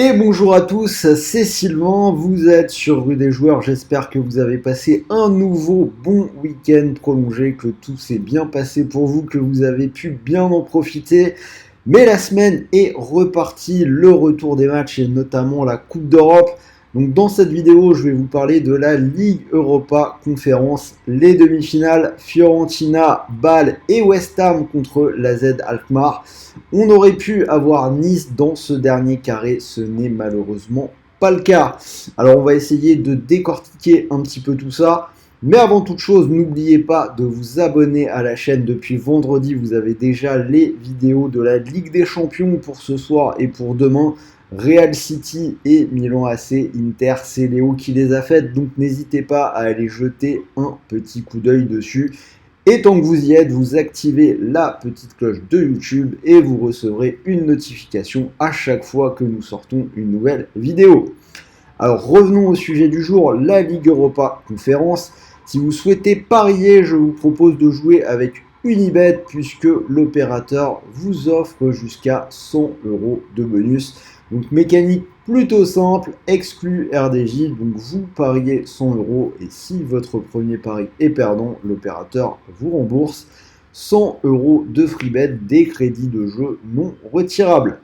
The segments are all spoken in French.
Et bonjour à tous, c'est Sylvain, vous êtes sur Rue des Joueurs, j'espère que vous avez passé un nouveau bon week-end prolongé, que tout s'est bien passé pour vous, que vous avez pu bien en profiter. Mais la semaine est repartie, le retour des matchs et notamment la Coupe d'Europe. Donc dans cette vidéo, je vais vous parler de la Ligue Europa Conférence, les demi-finales Fiorentina, Bâle et West Ham contre l'AZ Alkmaar. On aurait pu avoir Nice dans ce dernier carré, ce n'est malheureusement pas le cas. Alors on va essayer de décortiquer un petit peu tout ça. Mais avant toute chose, n'oubliez pas de vous abonner à la chaîne. Depuis vendredi, vous avez déjà les vidéos de la Ligue des Champions pour ce soir et pour demain. Real City et Milan AC, Inter, c'est Léo qui les a faites, donc n'hésitez pas à aller jeter un petit coup d'œil dessus. Et tant que vous y êtes, vous activez la petite cloche de YouTube et vous recevrez une notification à chaque fois que nous sortons une nouvelle vidéo. Alors revenons au sujet du jour, la Ligue Europa Conférence. Si vous souhaitez parier, je vous propose de jouer avec Unibet puisque l'opérateur vous offre jusqu'à 100 € de bonus. Donc mécanique plutôt simple, exclut RDJ, donc vous pariez 100 € et si votre premier pari est perdant, l'opérateur vous rembourse 100 € de free bet, des crédits de jeu non retirables.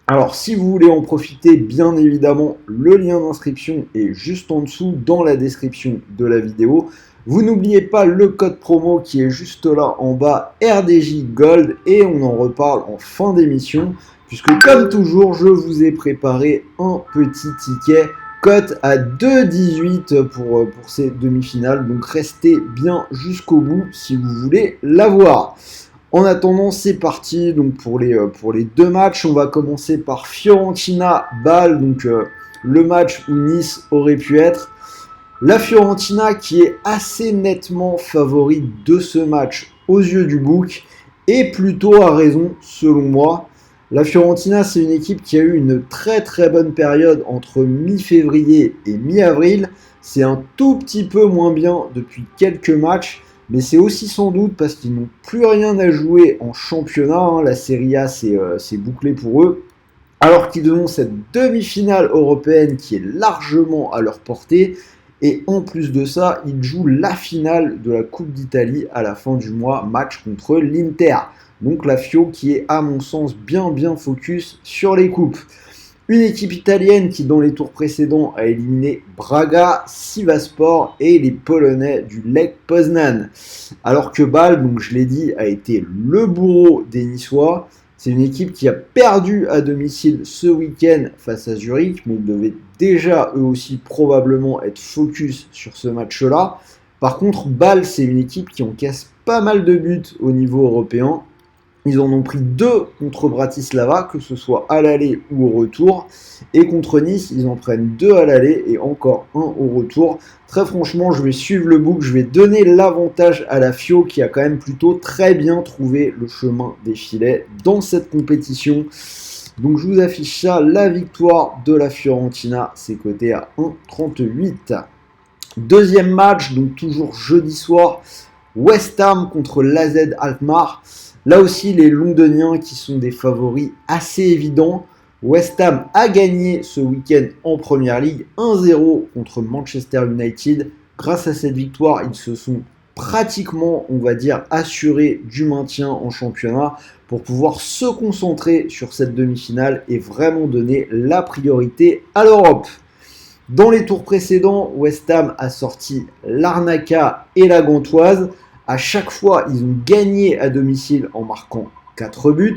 Alors si vous voulez en profiter, bien évidemment, le lien d'inscription est juste en dessous dans la description de la vidéo. Vous n'oubliez pas le code promo qui est juste là en bas, RDJ Gold, et on en reparle en fin d'émission, puisque comme toujours, je vous ai préparé un petit ticket cote à 2,18 pour ces demi-finales, donc restez bien jusqu'au bout si vous voulez l'avoir. En attendant, c'est parti donc pour les deux matchs. On va commencer par Fiorentina-Bâle, donc le match où Nice aurait pu être. La Fiorentina qui est assez nettement favorite de ce match aux yeux du book et plutôt à raison selon moi. La Fiorentina, c'est une équipe qui a eu une très très bonne période entre mi-février et mi-avril. C'est un tout petit peu moins bien depuis quelques matchs. Mais c'est aussi sans doute parce qu'ils n'ont plus rien à jouer en championnat. La Serie A, c'est bouclé pour eux. Alors qu'ils ont cette demi-finale européenne qui est largement à leur portée. Et en plus de ça, ils jouent la finale de la Coupe d'Italie à la fin du mois, match contre l'Inter. Donc la Fio qui est à mon sens bien focus sur les coupes. Une équipe italienne qui, dans les tours précédents, a éliminé Braga, Sivasspor et les Polonais du Lech Poznan. Alors que Bâle, donc je l'ai dit, a été le bourreau des Niçois. C'est une équipe qui a perdu à domicile ce week-end face à Zurich, mais ils devaient déjà eux aussi probablement être focus sur ce match-là. Par contre, Bâle, c'est une équipe qui encaisse pas mal de buts au niveau européen. Ils en ont pris 2 contre Bratislava, que ce soit à l'aller ou au retour. Et contre Nice, ils en prennent 2 à l'aller et encore 1 au retour. Très franchement, je vais suivre le book. Je vais donner l'avantage à la Fio qui a quand même plutôt très bien trouvé le chemin des filets dans cette compétition. Donc je vous affiche ça, la victoire de la Fiorentina, c'est coté à 1,38. Deuxième match, donc toujours jeudi soir, West Ham contre l'AZ Alkmaar. Là aussi, les Londoniens qui sont des favoris assez évidents. West Ham a gagné ce week-end en Première Ligue 1-0 contre Manchester United. Grâce à cette victoire, ils se sont pratiquement, on va dire, assurés du maintien en championnat pour pouvoir se concentrer sur cette demi-finale et vraiment donner la priorité à l'Europe. Dans les tours précédents, West Ham a sorti l'Arnaca et la Gantoise. À chaque fois, ils ont gagné à domicile en marquant 4 buts.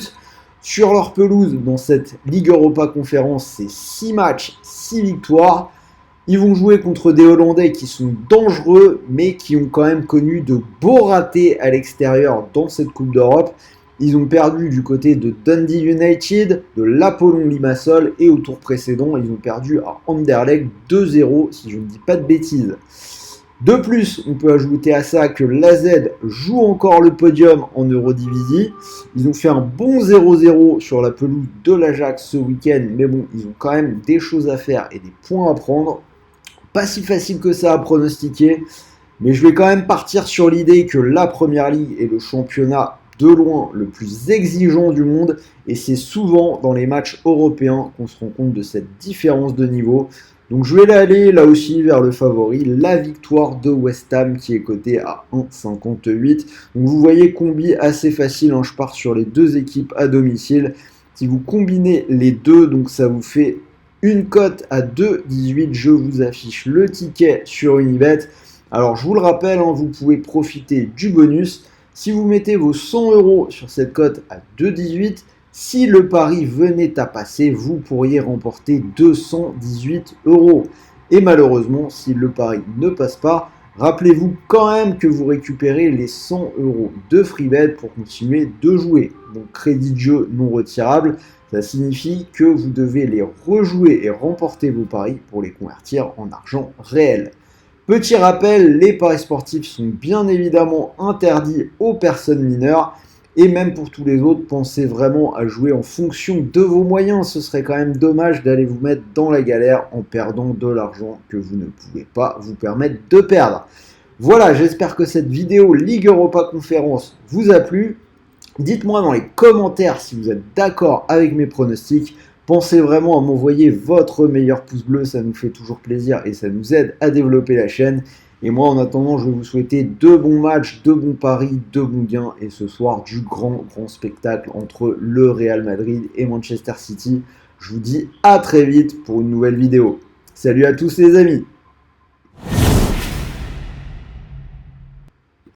Sur leur pelouse, dans cette Ligue Europa Conférence, c'est 6 matchs, 6 victoires. Ils vont jouer contre des Hollandais qui sont dangereux, mais qui ont quand même connu de beaux ratés à l'extérieur dans cette Coupe d'Europe. Ils ont perdu du côté de Dundee United, de l'Apollon Limassol, et au tour précédent, ils ont perdu à Anderlecht 2-0, si je ne dis pas de bêtises. De plus, on peut ajouter à ça que l'AZ joue encore le podium en Eredivisie. Ils ont fait un bon 0-0 sur la pelouse de l'Ajax ce week-end, mais bon, ils ont quand même des choses à faire et des points à prendre. Pas si facile que ça à pronostiquer, mais je vais quand même partir sur l'idée que la Première Ligue est le championnat de loin le plus exigeant du monde et c'est souvent dans les matchs européens qu'on se rend compte de cette différence de niveau. Donc je vais aller là aussi vers le favori, la victoire de West Ham qui est cotée à 1,58. Donc vous voyez combi assez facile, hein, je pars sur les deux équipes à domicile. Si vous combinez les deux, donc ça vous fait une cote à 2,18. Je vous affiche le ticket sur Unibet. Alors je vous le rappelle, hein, vous pouvez profiter du bonus. Si vous mettez vos 100 € sur cette cote à 2,18, si le pari venait à passer, vous pourriez remporter 218 €. Et malheureusement, si le pari ne passe pas, rappelez-vous quand même que vous récupérez les 100 € de free bet pour continuer de jouer. Donc crédit de jeu non retirable, ça signifie que vous devez les rejouer et remporter vos paris pour les convertir en argent réel. Petit rappel, les paris sportifs sont bien évidemment interdits aux personnes mineures. Et même pour tous les autres, pensez vraiment à jouer en fonction de vos moyens. Ce serait quand même dommage d'aller vous mettre dans la galère en perdant de l'argent que vous ne pouvez pas vous permettre de perdre. Voilà, j'espère que cette vidéo Ligue Europa Conférence vous a plu. Dites-moi dans les commentaires si vous êtes d'accord avec mes pronostics. Pensez vraiment à m'envoyer votre meilleur pouce bleu, ça nous fait toujours plaisir et ça nous aide à développer la chaîne. Et moi, en attendant, je vais vous souhaiter de bons matchs, de bons paris, de bons gains. Et ce soir, du grand spectacle entre le Real Madrid et Manchester City. Je vous dis à très vite pour une nouvelle vidéo. Salut à tous les amis!